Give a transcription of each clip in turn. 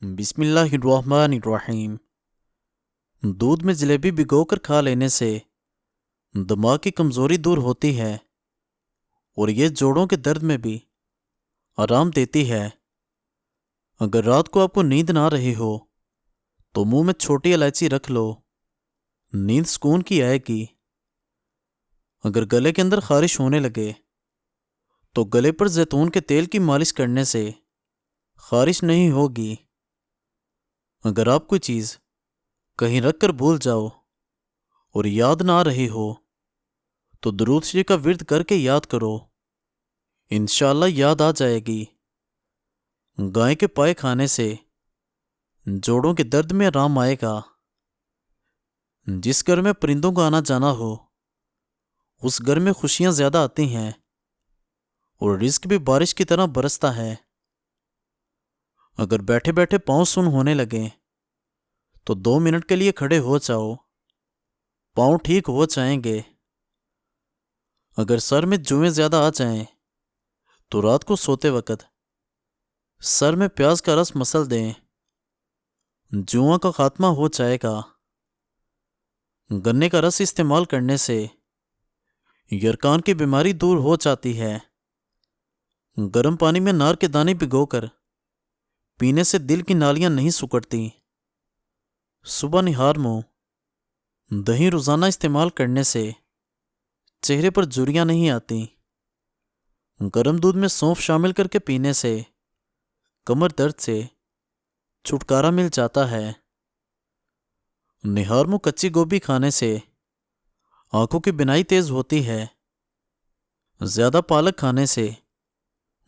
بسم اللہ الرحمن الرحیم۔ دودھ میں جلیبی بھگو کر کھا لینے سے دماغ کی کمزوری دور ہوتی ہے اور یہ جوڑوں کے درد میں بھی آرام دیتی ہے۔ اگر رات کو آپ کو نیند نہ رہی ہو تو منہ میں چھوٹی الائچی رکھ لو، نیند سکون کی آئے گی۔ اگر گلے کے اندر خارش ہونے لگے تو گلے پر زیتون کے تیل کی مالش کرنے سے خارش نہیں ہوگی۔ اگر آپ کوئی چیز کہیں رکھ کر بھول جاؤ اور یاد نہ رہی ہو تو درود شریف کا ورد کر کے یاد کرو، انشاءاللہ یاد آ جائے گی۔ گائے کے پائے کھانے سے جوڑوں کے درد میں آرام آئے گا۔ جس گھر میں پرندوں کا آنا جانا ہو اس گھر میں خوشیاں زیادہ آتی ہیں اور رزق بھی بارش کی طرح برستا ہے۔ اگر بیٹھے بیٹھے پاؤں سن ہونے لگیں تو 2 منٹ کے لیے کھڑے ہو جاؤ، پاؤں ٹھیک ہو جائیں گے۔ اگر سر میں جوئیں زیادہ آ جائیں تو رات کو سوتے وقت سر میں پیاز کا رس مسل دیں، جوؤں کا خاتمہ ہو جائے گا۔ گنے کا رس استعمال کرنے سے یرکان کی بیماری دور ہو جاتی ہے۔ گرم پانی میں نار کے دانے بھگو کر پینے سے دل کی نالیاں نہیں سکڑتی۔ صبح نہار منہ دہی روزانہ استعمال کرنے سے چہرے پر جھریاں نہیں آتی۔ گرم دودھ میں سونف شامل کر کے پینے سے کمر درد سے چھٹکارا مل جاتا ہے۔ نہار منہ کچی گوبھی کھانے سے آنکھوں کی بینائی تیز ہوتی ہے۔ زیادہ پالک کھانے سے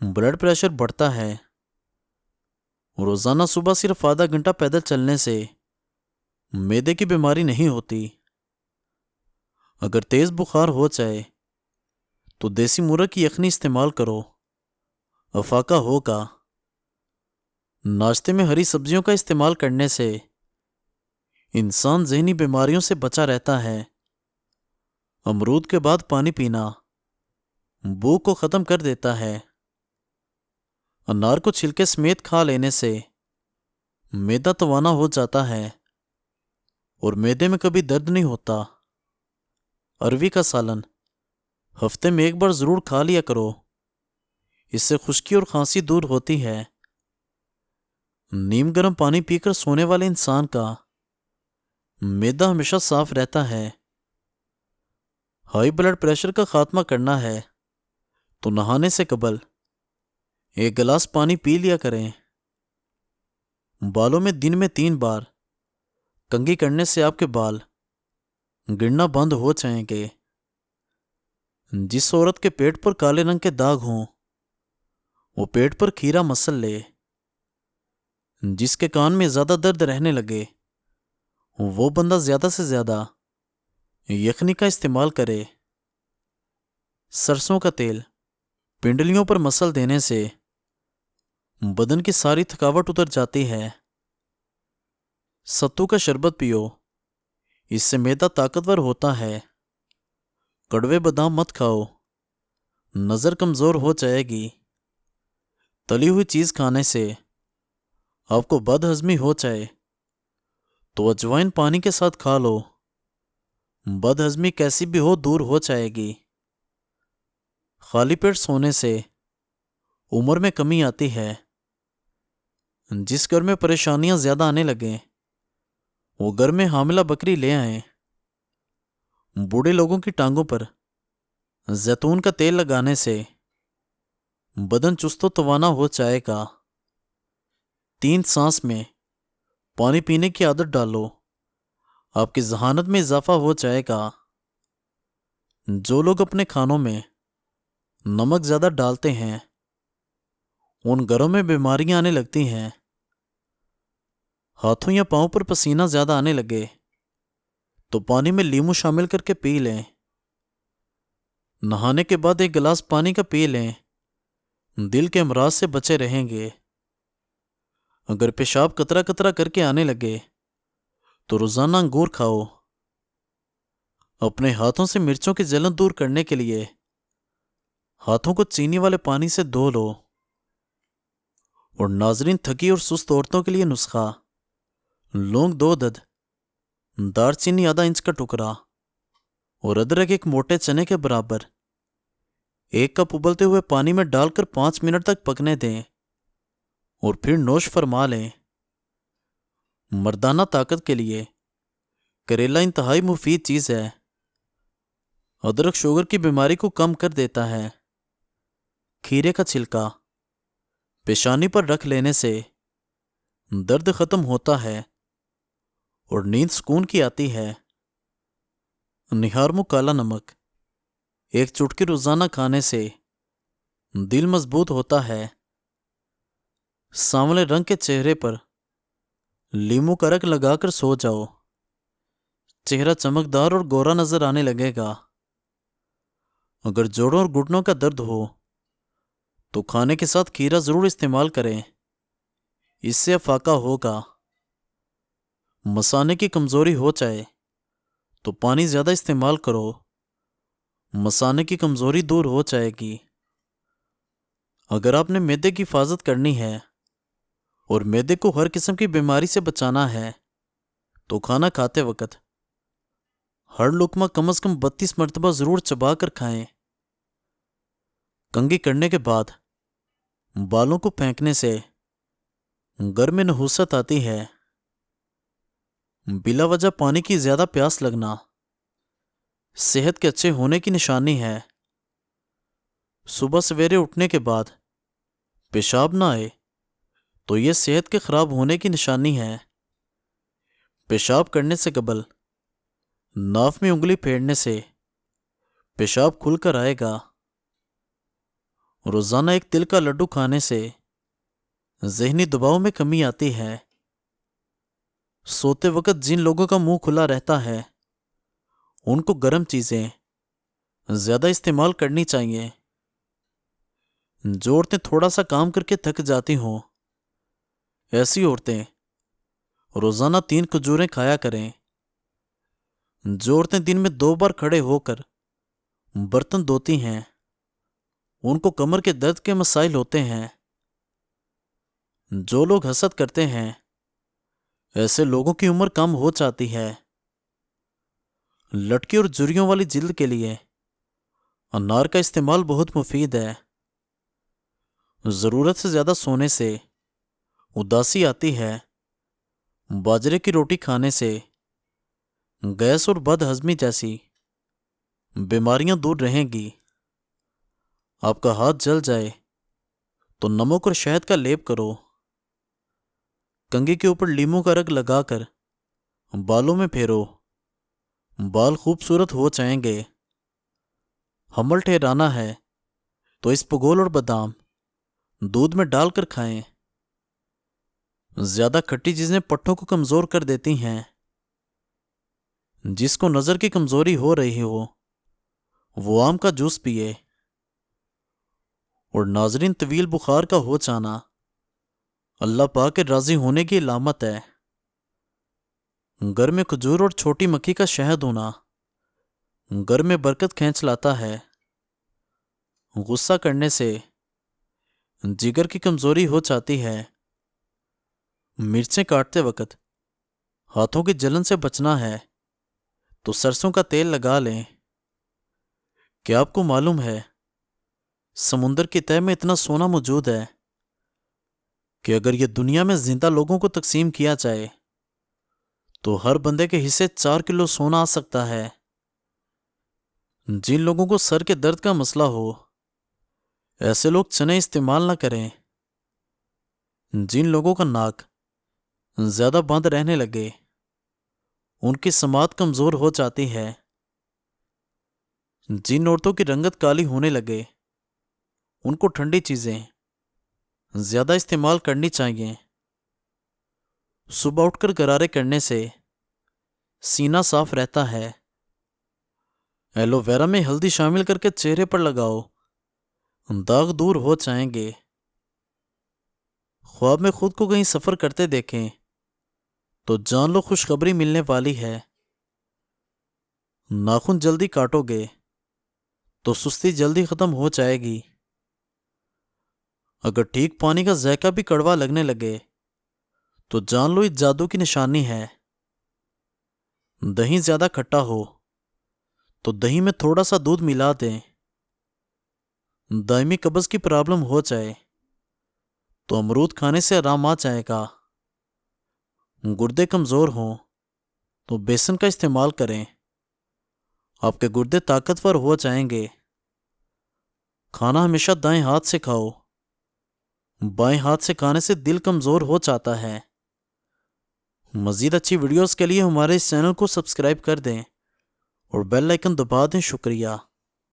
بلڈ پریشر بڑھتا ہے۔ روزانہ صبح صرف آدھا گھنٹہ پیدل چلنے سے معدے کی بیماری نہیں ہوتی۔ اگر تیز بخار ہو جائے تو دیسی مرغ کی یخنی استعمال کرو، افاقہ ہوگا۔ ناشتے میں ہری سبزیوں کا استعمال کرنے سے انسان ذہنی بیماریوں سے بچا رہتا ہے۔ امرود کے بعد پانی پینا بھوک کو ختم کر دیتا ہے۔ انار کو چھلکے سمیت کھا لینے سے معدہ توانا ہو جاتا ہے اور معدے میں کبھی درد نہیں ہوتا۔ اروی کا سالن ہفتے میں ایک بار ضرور کھا لیا کرو، اس سے خشکی اور کھانسی دور ہوتی ہے۔ نیم گرم پانی پی کر سونے والے انسان کا معدہ ہمیشہ صاف رہتا ہے۔ ہائی بلڈ پریشر کا خاتمہ کرنا ہے تو نہانے سے قبل 1 گلاس پانی پی لیا کریں۔ بالوں میں دن میں 3 بار کنگھی کرنے سے آپ کے بال گرنا بند ہو جائیں گے۔ جس عورت کے پیٹ پر کالے رنگ کے داغ ہوں وہ پیٹ پر کھیرا مسل لے۔ جس کے کان میں زیادہ درد رہنے لگے وہ بندہ زیادہ سے زیادہ یخنی کا استعمال کرے۔ سرسوں کا تیل پنڈلیوں پر مسل دینے سے بدن کی ساری تھکاوٹ اتر جاتی ہے۔ ستو کا شربت پیو، اس سے معدہ طاقتور ہوتا ہے۔ کڑوے بادام مت کھاؤ، نظر کمزور ہو جائے گی۔ تلی ہوئی چیز کھانے سے آپ کو بد ہضمی ہو جائے تو اجوائن پانی کے ساتھ کھا لو، بد ہضمی کیسی بھی ہو دور ہو جائے گی۔ خالی پیٹ سونے سے عمر میں کمی آتی ہے۔ جس گھر میں پریشانیاں زیادہ آنے لگیں وہ گھر میں حاملہ بکری لے آئیں۔ بوڑھے لوگوں کی ٹانگوں پر زیتون کا تیل لگانے سے بدن چست و توانا ہو جائے گا۔ 3 سانس میں پانی پینے کی عادت ڈالو، آپ کی ذہانت میں اضافہ ہو جائے گا۔ جو لوگ اپنے کھانوں میں نمک زیادہ ڈالتے ہیں ان گھروں میں بیماریاں آنے لگتی ہیں۔ ہاتھوں یا پاؤں پر پسینہ زیادہ آنے لگے تو پانی میں لیمو شامل کر کے پی لیں۔ نہانے کے بعد 1 گلاس پانی کا پی لیں، دل کے امراض سے بچے رہیں گے۔ اگر پیشاب قطرہ قطرہ کر کے آنے لگے تو روزانہ انگور کھاؤ۔ اپنے ہاتھوں سے مرچوں کی جلن دور کرنے کے لیے ہاتھوں کو چینی والے پانی سے دھو لو۔ اور ناظرین، تھکی اور سست عورتوں کے لیے نسخہ: لونگ 2 عدد، دار چینی آدھا انچ کا ٹکڑا اور ادرک ایک موٹے چنے کے برابر 1 کپ ابلتے ہوئے پانی میں ڈال کر 5 منٹ تک پکنے دیں اور پھر نوش فرما لیں۔ مردانہ طاقت کے لیے کریلا انتہائی مفید چیز ہے۔ ادرک شوگر کی بیماری کو کم کر دیتا ہے۔ کھیرے کا چھلکا پیشانی پر رکھ لینے سے درد ختم ہوتا ہے اور نیند سکون کی آتی ہے۔ نہارمو کالا نمک 1 چٹکی روزانہ کھانے سے دل مضبوط ہوتا ہے۔ سانولے رنگ کے چہرے پر لیمو کا رنگ لگا کر سو جاؤ، چہرہ چمکدار اور گورا نظر آنے لگے گا۔ اگر جوڑوں اور گھٹنوں کا درد ہو تو کھانے کے ساتھ کھیرا ضرور استعمال کریں، اس سے افاقہ ہوگا۔ مثانے کی کمزوری ہو جائے تو پانی زیادہ استعمال کرو، مثانے کی کمزوری دور ہو جائے گی۔ اگر آپ نے معدے کی حفاظت کرنی ہے اور معدے کو ہر قسم کی بیماری سے بچانا ہے تو کھانا کھاتے وقت ہر لقمہ کم از کم 32 مرتبہ ضرور چبا کر کھائیں۔ کنگھی کرنے کے بعد بالوں کو پھینکنے سے گر میں نحوست آتی ہے۔ بلا وجہ پانی کی زیادہ پیاس لگنا صحت کے اچھے ہونے کی نشانی ہے۔ صبح سویرے اٹھنے کے بعد پیشاب نہ آئے تو یہ صحت کے خراب ہونے کی نشانی ہے۔ پیشاب کرنے سے قبل ناف میں انگلی پھیرنے سے پیشاب کھل کر آئے گا۔ روزانہ 1 تل کا لڈو کھانے سے ذہنی دباؤ میں کمی آتی ہے۔ سوتے وقت جن لوگوں کا منہ کھلا رہتا ہے ان کو گرم چیزیں زیادہ استعمال کرنی چاہیے۔ جو عورتیں تھوڑا سا کام کر کے تھک جاتی ہوں، ایسی عورتیں روزانہ 3 کھجوریں کھایا کریں۔ جو عورتیں دن میں 2 بار کھڑے ہو کر برتن دھوتی ہیں ان کو کمر کے درد کے مسائل ہوتے ہیں۔ جو لوگ حسد کرتے ہیں ایسے لوگوں کی عمر کم ہو جاتی ہے۔ لٹکی اور جھریوں والی جلد کے لیے انار کا استعمال بہت مفید ہے۔ ضرورت سے زیادہ سونے سے اداسی آتی ہے۔ باجرے کی روٹی کھانے سے گیس اور بد ہضمی جیسی بیماریاں دور رہیں گی۔ آپ کا ہاتھ جل جائے تو نمک اور شہد کا لیپ کرو، کنگھی کے اوپر لیموں کا رنگ لگا کر بالوں میں پھیرو، بال خوبصورت ہو جائیں گے۔ حمل ٹھہرانا ہے تو اسپغول اور بادام دودھ میں ڈال کر کھائیں۔ زیادہ کھٹی چیزیں پٹھوں کو کمزور کر دیتی ہیں۔ جس کو نظر کی کمزوری ہو رہی ہو وہ آم کا جوس پیے۔ اور ناظرین، طویل بخار کا ہو جانا اللہ پاک کے راضی ہونے کی علامت ہے۔ گھر میں کھجور اور چھوٹی مکھی کا شہد ہونا گھر میں برکت کھینچ لاتا ہے۔ غصہ کرنے سے جگر کی کمزوری ہو جاتی ہے۔ مرچیں کاٹتے وقت ہاتھوں کی جلن سے بچنا ہے تو سرسوں کا تیل لگا لیں۔ کیا آپ کو معلوم ہے سمندر کی تہہ میں اتنا سونا موجود ہے کہ اگر یہ دنیا میں زندہ لوگوں کو تقسیم کیا جائے تو ہر بندے کے حصے 4 کلو سونا آ سکتا ہے۔ جن لوگوں کو سر کے درد کا مسئلہ ہو ایسے لوگ چنے استعمال نہ کریں۔ جن لوگوں کا ناک زیادہ بند رہنے لگے ان کی سماعت کمزور ہو جاتی ہے۔ جن عورتوں کی رنگت کالی ہونے لگے ان کو ٹھنڈی چیزیں زیادہ استعمال کرنی چاہیے۔ صبح اٹھ کر غرارے کرنے سے سینہ صاف رہتا ہے۔ ایلو ویرا میں ہلدی شامل کر کے چہرے پر لگاؤ، داغ دور ہو جائیں گے۔ خواب میں خود کو کہیں سفر کرتے دیکھیں تو جان لو خوشخبری ملنے والی ہے۔ ناخن جلدی کاٹو گے تو سستی جلدی ختم ہو جائے گی۔ اگر ٹھیک پانی کا ذائقہ بھی کڑوا لگنے لگے تو جان لو یہ جادو کی نشانی ہے۔ دہی زیادہ کھٹا ہو تو دہی میں تھوڑا سا دودھ ملا دیں۔ دائمی قبض کی پرابلم ہو جائے تو امرود کھانے سے آرام آ جائے گا۔ گردے کمزور ہوں تو بیسن کا استعمال کریں، آپ کے گردے طاقتور ہو جائیں گے۔ کھانا ہمیشہ دائیں ہاتھ سے کھاؤ، بائیں ہاتھ سے کھانے سے دل کمزور ہو جاتا ہے۔ مزید اچھی ویڈیوز کے لیے ہمارے اس چینل کو سبسکرائب کر دیں اور بیل آئیکن دبا دیں۔ شکریہ۔